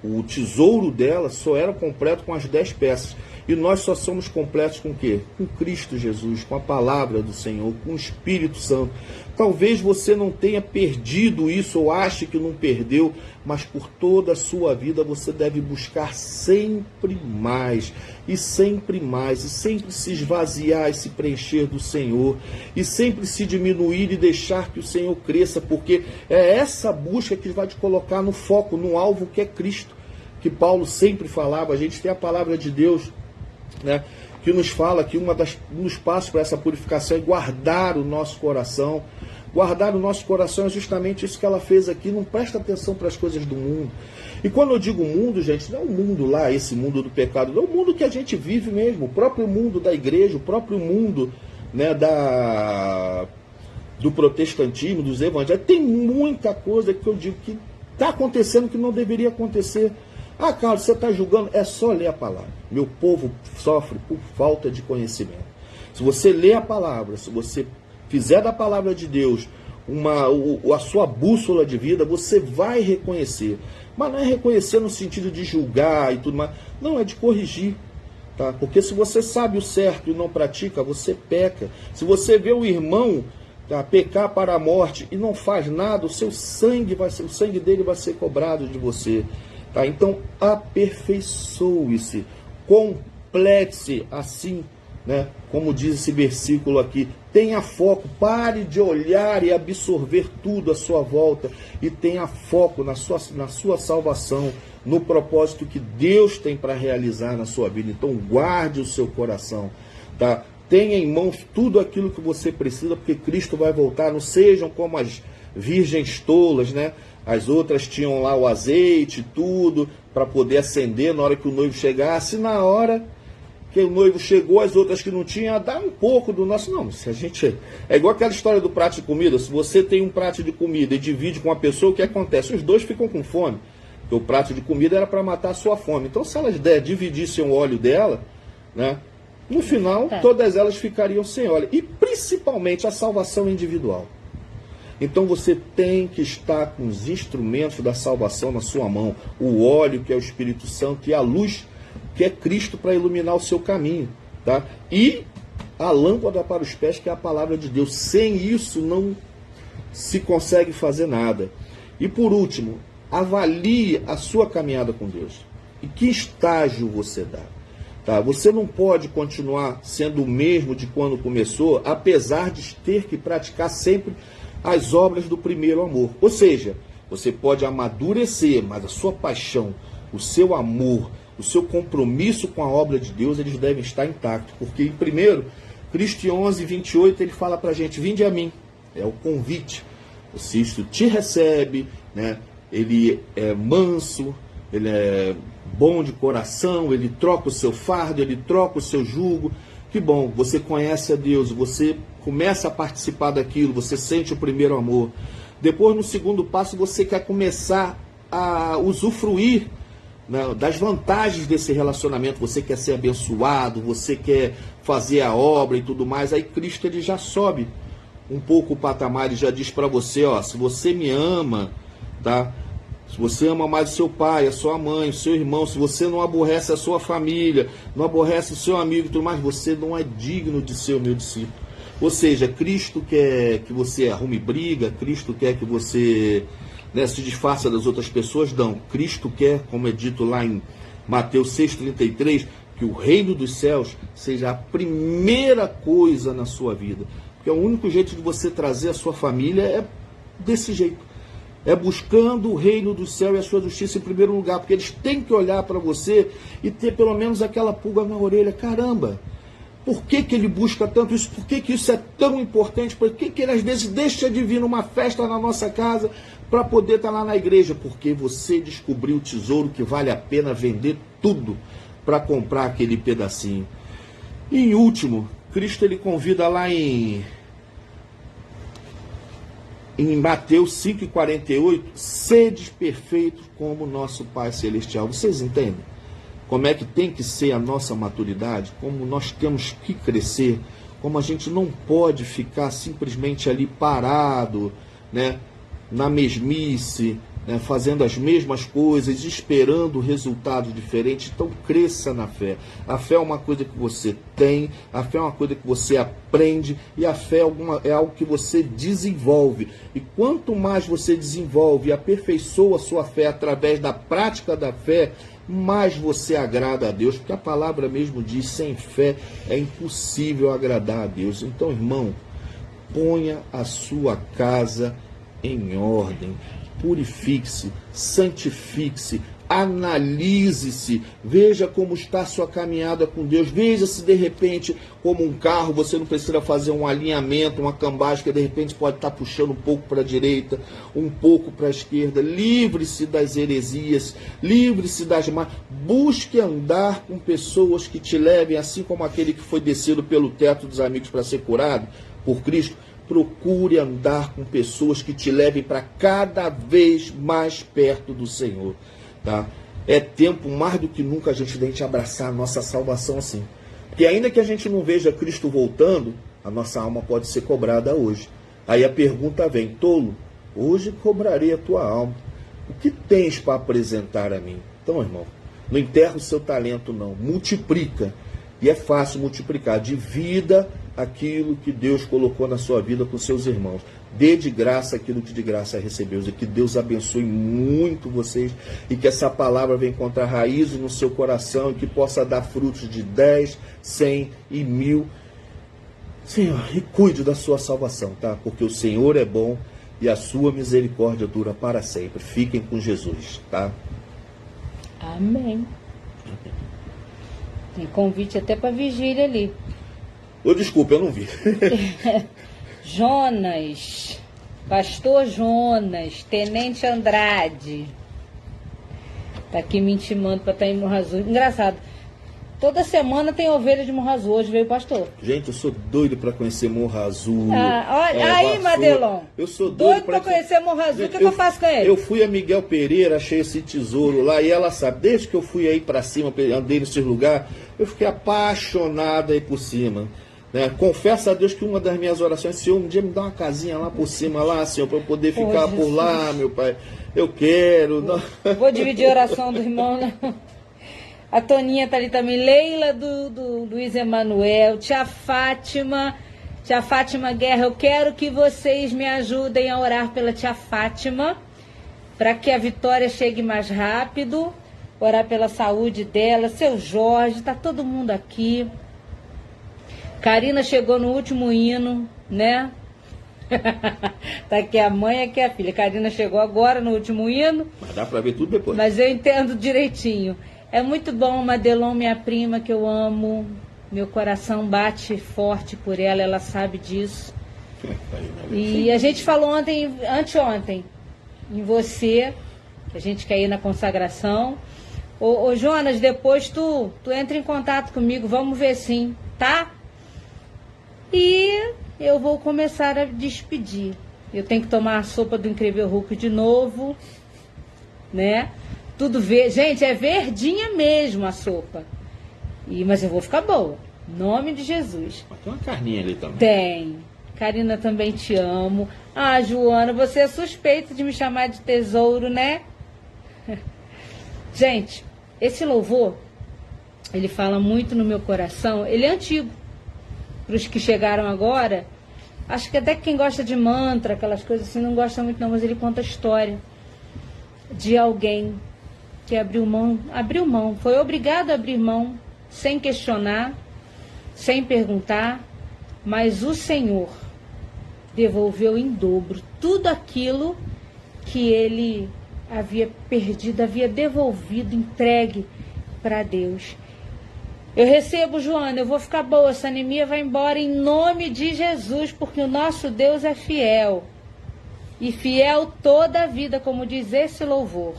A: o tesouro dela só era completo com as 10 peças. E nós só somos completos com o quê? Com Cristo Jesus, com a palavra do Senhor, com o Espírito Santo. Talvez você não tenha perdido isso, ou ache que não perdeu, mas por toda a sua vida você deve buscar sempre mais, e sempre mais, e sempre se esvaziar e se preencher do Senhor, e sempre se diminuir e deixar que o Senhor cresça, porque é essa busca que vai te colocar no foco, no alvo que é Cristo, que Paulo sempre falava. A gente tem a palavra de Deus, né, que nos fala que um dos passos para essa purificação é guardar o nosso coração. Guardar o nosso coração é justamente isso que ela fez aqui. Não presta atenção para as coisas do mundo. E quando eu digo mundo, gente, não é o mundo lá, esse mundo do pecado, não é o mundo que a gente vive mesmo, o próprio mundo da igreja, o próprio mundo, né, do protestantismo, dos evangelhos. Tem muita coisa que eu digo que está acontecendo que não deveria acontecer. Ah, Carlos, você está julgando? É só ler a palavra. Meu povo sofre por falta de conhecimento. Se você ler a palavra, se você fizer da palavra de Deus a sua bússola de vida, você vai reconhecer. Mas não é reconhecer no sentido de julgar e tudo mais. Não, é de corrigir. Tá? Porque se você sabe o certo e não pratica, você peca. Se você vê o irmão, tá, pecar para a morte e não faz nada, o sangue dele vai ser cobrado de você. Tá? Então, aperfeiçoe-se com complete-se assim, né? Como diz esse versículo aqui, tenha foco, pare de olhar e absorver tudo à sua volta e tenha foco na sua salvação, no propósito que Deus tem para realizar na sua vida. Então guarde o seu coração, tá? Tenha em mãos tudo aquilo que você precisa, porque Cristo vai voltar. Não sejam como as virgens tolas, né? As outras tinham lá o azeite, tudo, para poder acender na hora que o noivo chegasse. Na hora que o noivo chegou, as outras que não tinham, dá um pouco do nosso. Não, se a gente. É igual aquela história do prato de comida. Se você tem um prato de comida e divide com uma pessoa, o que acontece? Os dois ficam com fome. Porque o prato de comida era para matar a sua fome. Então, se elas dividissem o óleo dela, né? No final, todas elas ficariam sem óleo. E principalmente a salvação individual. Então você tem que estar com os instrumentos da salvação na sua mão. O óleo, que é o Espírito Santo, e a luz, que é Cristo, para iluminar o seu caminho. Tá? E a lâmpada para os pés, que é a palavra de Deus. Sem isso não se consegue fazer nada. E por último, avalie a sua caminhada com Deus. Em que estágio você dá? Tá? Você não pode continuar sendo o mesmo de quando começou, apesar de ter que praticar sempre as obras do primeiro amor. Ou seja, você pode amadurecer, mas a sua paixão, o seu amor, o seu compromisso com a obra de Deus, eles devem estar intactos. Porque em 1 Cristo 11, 28, ele fala para a gente, vinde a mim. É o convite. O Cristo te recebe, né? Ele é manso, ele é bom de coração, ele troca o seu fardo, ele troca o seu jugo. Que bom, você conhece a Deus, você começa a participar daquilo, você sente o primeiro amor. Depois, no segundo passo, você quer começar a usufruir, né, das vantagens desse relacionamento. Você quer ser abençoado, você quer fazer a obra e tudo mais. Aí Cristo, ele já sobe um pouco o patamar e já diz para você, ó, se você me ama, tá? Se você ama mais o seu pai, a sua mãe, o seu irmão, se você não aborrece a sua família, não aborrece o seu amigo e tudo mais, você não é digno de ser o meu discípulo. Ou seja, Cristo quer que você arrume briga, Cristo quer que você, né, se disfarça das outras pessoas. Não, Cristo quer, como é dito lá em Mateus 6,33, que o reino dos céus seja a primeira coisa na sua vida. Porque o único jeito de você trazer a sua família é desse jeito. É buscando o reino do céu e a sua justiça em primeiro lugar, porque eles têm que olhar para você e ter pelo menos aquela pulga na orelha. Caramba, por que ele busca tanto isso? Por que isso é tão importante? Por que ele às vezes deixa de vir numa festa na nossa casa para poder estar lá na igreja? Porque você descobriu o tesouro que vale a pena vender tudo para comprar aquele pedacinho. E em último, Cristo ele convida lá em Mateus 5,48, sedes perfeitos como nosso Pai Celestial. Vocês entendem como é que tem que ser a nossa maturidade? Como nós temos que crescer? Como a gente não pode ficar simplesmente ali parado, né, na mesmice, né, fazendo as mesmas coisas, esperando resultados diferentes. Então cresça na fé. A fé é uma coisa que você tem, a fé é uma coisa que você aprende, e a fé é algo que você desenvolve. E quanto mais você desenvolve e aperfeiçoa a sua fé através da prática da fé, mais você agrada a Deus, porque a palavra mesmo diz, sem fé é impossível agradar a Deus. Então, irmão, ponha a sua casa em ordem. Purifique-se, santifique-se, analise-se, veja como está a sua caminhada com Deus, veja se de repente, como um carro, você não precisa fazer um alinhamento, uma cambagem, que de repente pode estar puxando um pouco para a direita, um pouco para a esquerda. Livre-se das heresias, livre-se das más, busque andar com pessoas que te levem, assim como aquele que foi descido pelo teto dos amigos para ser curado por Cristo. Procure andar com pessoas que te levem para cada vez mais perto do Senhor. Tá? É tempo mais do que nunca a gente tem que abraçar a nossa salvação assim. Porque ainda que a gente não veja Cristo voltando, a nossa alma pode ser cobrada hoje. Aí a pergunta vem, tolo, hoje cobrarei a tua alma. O que tens para apresentar a mim? Então, irmão, não enterra o seu talento não, multiplica. E é fácil multiplicar, divida aquilo que Deus colocou na sua vida com seus irmãos. Dê de graça aquilo que de graça recebeu. E que Deus abençoe muito vocês e que essa palavra venha encontrar raiz no seu coração e que possa dar frutos de 10, 100 e 1000. Senhor, e cuide da sua salvação, tá? Porque o Senhor é bom e a sua misericórdia dura para sempre. Fiquem com Jesus, tá?
B: Amém. Tem convite até para vigília ali.
A: Ô, desculpa, eu não vi.
B: Jonas, Pastor Jonas, Tenente Andrade, tá aqui me intimando para estar em Morro Azul. Engraçado, toda semana tem ovelha de Morro Azul, hoje veio o pastor.
A: Gente, eu sou doido para conhecer Morro Azul.
B: Olha aí, Madelon.
A: Eu sou doido
B: para conhecer Morro Azul. Gente, o que eu faço com ele?
A: Eu fui a Miguel Pereira, achei esse tesouro lá, e ela sabe, desde que eu fui aí para cima, andei nesses lugares, eu fiquei apaixonado aí por cima. Né? Confesso a Deus que uma das minhas orações, Senhor, um dia me dá uma casinha lá por cima, lá, Senhor, para eu poder ficar por lá, meu Pai. Eu quero.
B: Vou dividir a oração do irmão, não. A Toninha tá ali também, Leila do Luiz Emanuel, tia Fátima Guerra, eu quero que vocês me ajudem a orar pela tia Fátima, para que a vitória chegue mais rápido, orar pela saúde dela, seu Jorge, tá todo mundo aqui. Karina chegou no último hino, né? Tá aqui a mãe, aqui a filha. Karina chegou agora no último hino.
A: Mas dá para ver tudo depois.
B: Mas eu entendo direitinho. É muito bom, Madelon, minha prima, que eu amo. Meu coração bate forte por ela, ela sabe disso. E a gente falou anteontem, em você, que a gente quer ir na consagração. Ô Jonas, depois tu entra em contato comigo, vamos ver sim, tá? E eu vou começar a despedir. Eu tenho que tomar a sopa do Incrível Hulk de novo, né? Tudo verde. Gente, é verdinha mesmo a sopa. Mas eu vou ficar boa. Em nome de Jesus.
A: Mas tem uma carninha ali também.
B: Tem. Karina, também te amo. Ah, Joana, você é suspeita de me chamar de tesouro, né? Gente, esse louvor, ele fala muito no meu coração. Ele é antigo. Para os que chegaram agora, acho que até quem gosta de mantra, aquelas coisas assim, não gosta muito não, mas ele conta a história de alguém que abriu mão, foi obrigado a abrir mão, sem questionar, sem perguntar, mas o Senhor devolveu em dobro tudo aquilo que ele havia perdido, havia devolvido, entregue para Deus. Eu recebo, Joana, eu vou ficar boa, essa anemia vai embora em nome de Jesus, porque o nosso Deus é fiel. E fiel toda a vida, como diz esse louvor.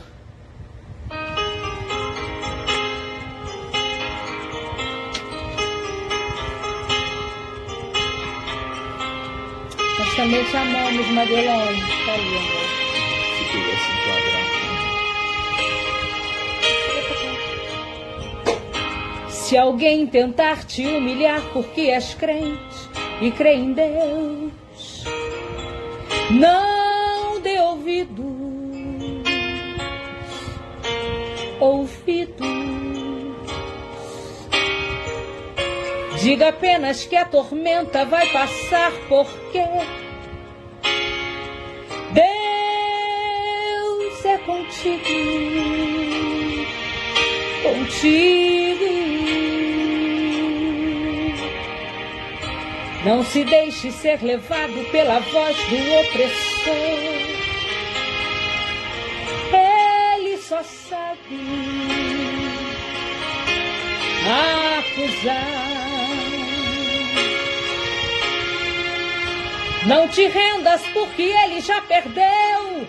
B: Nós também te amamos, Madelon. Tá linda.
A: Se pudesse enquadrar.
B: Se alguém tentar te humilhar porque és crente e crê em Deus, não dê ouvidos. Diga apenas que a tormenta vai passar, porque Deus é contigo, contigo. Não se deixe ser levado pela voz do opressor. Ele só sabe acusar. Não te rendas porque ele já perdeu.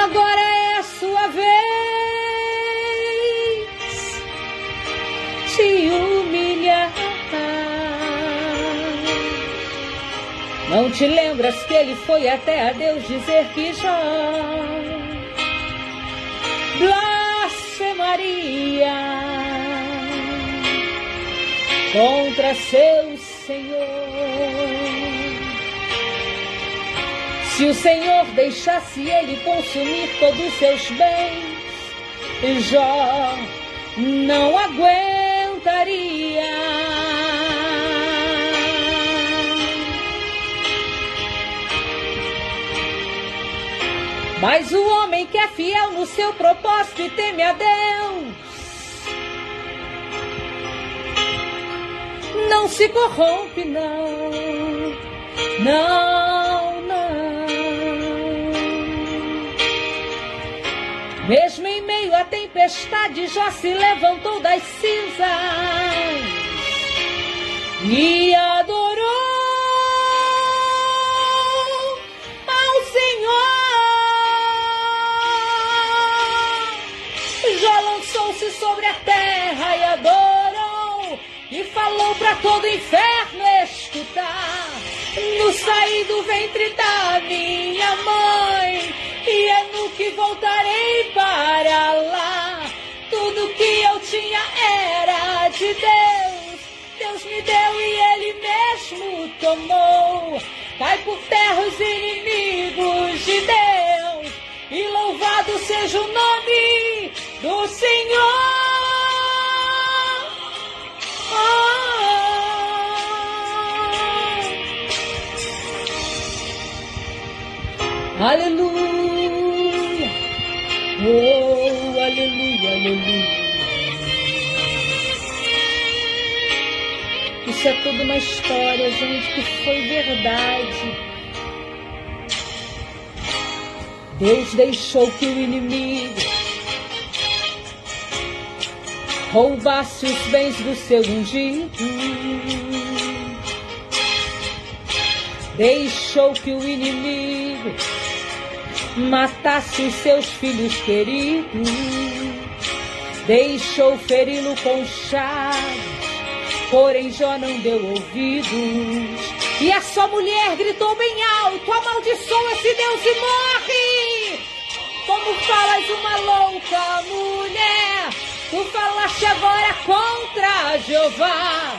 B: Agora é a sua vez. Te humilhar. Não te lembras que ele foi até a Deus dizer que já blasfemaria contra seu Senhor. Se o Senhor deixasse ele consumir todos os seus bens, Jó não aguentaria. Mas o homem que é fiel no seu propósito e teme a Deus não se corrompe, não, não, não. Mesmo em meio à tempestade, Jó se levantou das cinzas e adorou ao Senhor. Jó lançou-se sobre a terra e adorou, e falou para todo o inferno escutar: no saí do ventre da minha mãe, e é no que voltarei para lá. Tudo que eu tinha era de Deus, Deus me deu e Ele mesmo tomou. Cai por terra os inimigos de Deus, e louvado seja o nome do Senhor. Aleluia, oh, aleluia, aleluia. Isso é toda uma história, gente, que foi verdade. Deus deixou que o inimigo roubasse os bens do seu ungido. Deixou que o inimigo matasse os seus filhos queridos. Deixou feri-lo com chaves, porém Jó não deu ouvidos. E a sua mulher gritou bem alto: amaldiçoa esse Deus e morre. Como falas uma louca mulher, tu falaste agora contra Jeová.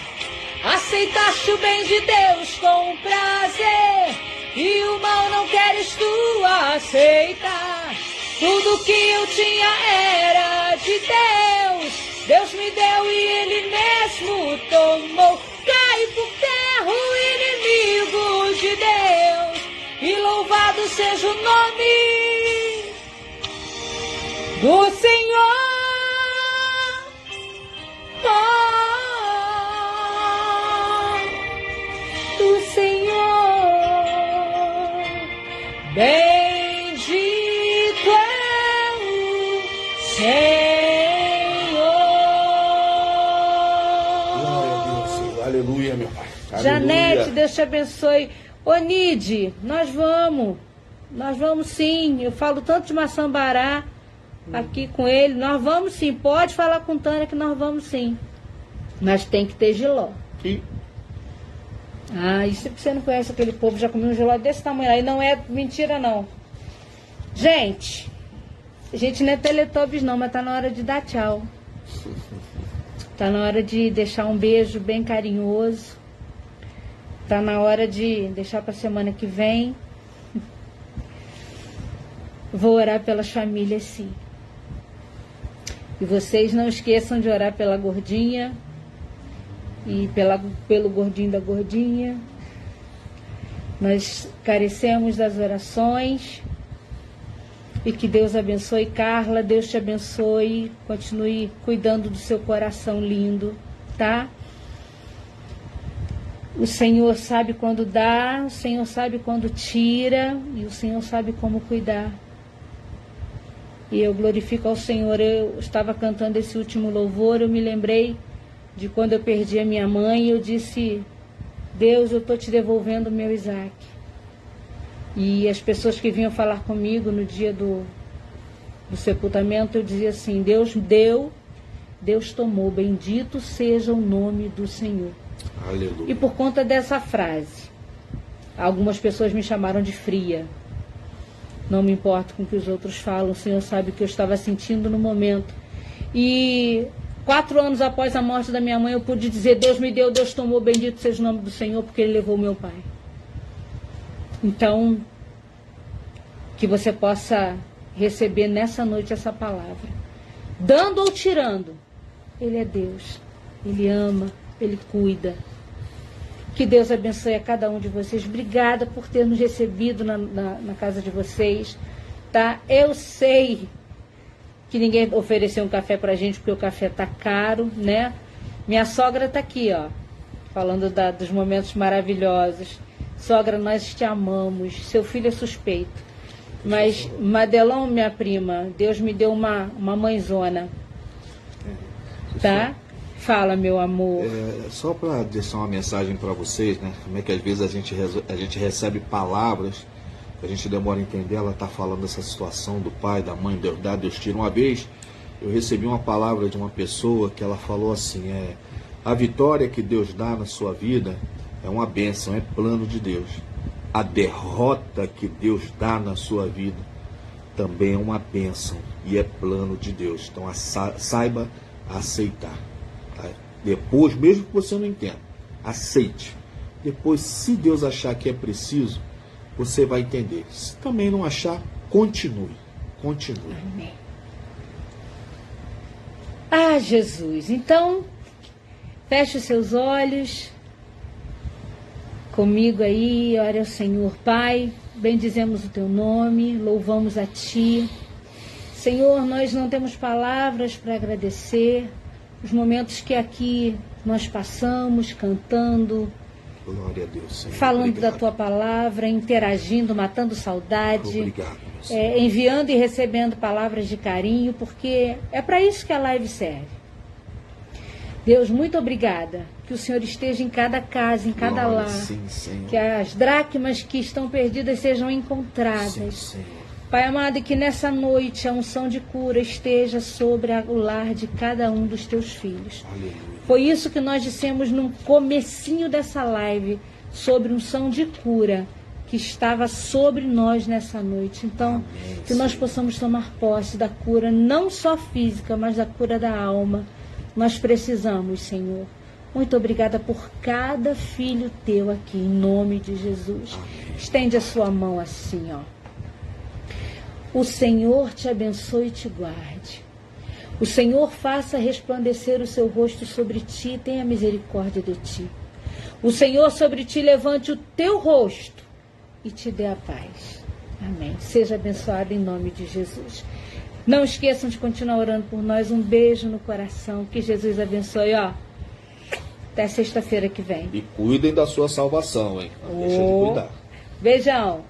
B: Aceitaste o bem de Deus com prazer, e o mal não queres tu aceitar. Tudo que eu tinha era de Deus, Deus me deu e Ele mesmo tomou. Cai por terra o inimigo de Deus, e louvado seja o nome do Senhor. Do Senhor, bendito é o Senhor.
A: Glória a Deus, Senhor. Aleluia, meu Pai. Aleluia.
B: Janete, Deus te abençoe. Ô Nide, nós vamos sim. Eu falo tanto de Maçambará aqui com ele. Nós vamos sim, pode falar com Tânia que nós vamos sim. Mas tem que ter giló. Ah, isso é porque você não conhece aquele povo, já comeu um giló desse tamanho aí, não é mentira não. Gente, a gente não é Teletubbies não, mas tá na hora de dar tchau. Tá na hora de deixar um beijo bem carinhoso. Tá na hora de deixar pra semana que vem. Vou orar pelas famílias sim. E vocês não esqueçam de orar pela gordinha. E pelo gordinho da gordinha. Nós carecemos das orações. E que Deus abençoe Carla, Deus te abençoe. Continue cuidando do seu coração lindo, tá? O Senhor sabe quando dá, o Senhor sabe quando tira, e o Senhor sabe como cuidar. E eu glorifico ao Senhor. Eu estava cantando esse último louvor, eu me lembrei de quando eu perdi a minha mãe, eu disse: Deus, eu estou te devolvendo o meu Isaac. E as pessoas que vinham falar comigo no dia do sepultamento, eu dizia assim: Deus deu, Deus tomou, bendito seja o nome do Senhor.
A: Aleluia.
B: E por conta dessa frase, algumas pessoas me chamaram de fria. Não me importo com o que os outros falam, o Senhor sabe o que eu estava sentindo no momento. E 4 anos após a morte da minha mãe, eu pude dizer: Deus me deu, Deus tomou, bendito seja o nome do Senhor, porque Ele levou meu pai. Então, que você possa receber nessa noite essa palavra. Dando ou tirando, Ele é Deus. Ele ama, Ele cuida. Que Deus abençoe a cada um de vocês. Obrigada por ter nos recebido na casa de vocês. tá? Eu sei que ninguém ofereceu um café pra gente, porque o café tá caro, né? Minha sogra tá aqui, ó, falando dos momentos maravilhosos. Sogra, nós te amamos. Seu filho é suspeito. Mas, Madelão, minha prima, Deus me deu uma mãezona. Tá? Fala, meu amor.
A: Só para deixar uma mensagem para vocês, né? Como é que às vezes a gente recebe palavras, a gente demora a entender, ela tá falando dessa situação do pai, da mãe, Deus dá, Deus tira. Uma vez eu recebi uma palavra de uma pessoa que ela falou assim, a vitória que Deus dá na sua vida é uma bênção, é plano de Deus. A derrota que Deus dá na sua vida também é uma bênção e é plano de Deus. Então saiba aceitar. Tá? Depois, mesmo que você não entenda, aceite. Depois, se Deus achar que é preciso, você vai entender. Se também não achar, continue. Continue.
B: Amém. Ah, Jesus. Então, feche os seus olhos comigo aí, ore ao Senhor. Pai, bendizemos o teu nome, louvamos a ti. Senhor, nós não temos palavras para agradecer os momentos que aqui nós passamos, cantando,
A: glória a Deus, Senhor.
B: Falando
A: Obrigado.
B: da tua palavra, interagindo, matando saudade.
A: Obrigado, Senhor.
B: Enviando e recebendo palavras de carinho, porque é para isso que a live serve. Deus, muito obrigada, que o Senhor esteja em cada casa, em cada
A: Glória,
B: lar,
A: sim, Senhor.
B: que as dracmas que estão perdidas sejam encontradas.
A: Sim, Senhor.
B: Pai amado, e que nessa noite a unção de cura esteja sobre o lar de cada um dos teus filhos.
A: Aleluia.
B: Foi isso que nós dissemos no comecinho dessa live, sobre unção de cura que estava sobre nós nessa noite. Então,
A: Amém,
B: que nós
A: Senhor.
B: possamos tomar posse da cura, não só física, mas da cura da alma. Nós precisamos, Senhor. Muito obrigada por cada filho teu aqui, em nome de Jesus.
A: Amém.
B: Estende a sua mão assim, ó. O Senhor te abençoe e te guarde. O Senhor faça resplandecer o seu rosto sobre ti e tenha misericórdia de ti. O Senhor sobre ti levante o teu rosto e te dê a paz. Amém. Seja abençoado em nome de Jesus. Não esqueçam de continuar orando por nós. Um beijo no coração. Que Jesus abençoe, ó. Até sexta-feira que vem.
A: E cuidem da sua salvação, hein? Não deixa de cuidar.
B: Beijão.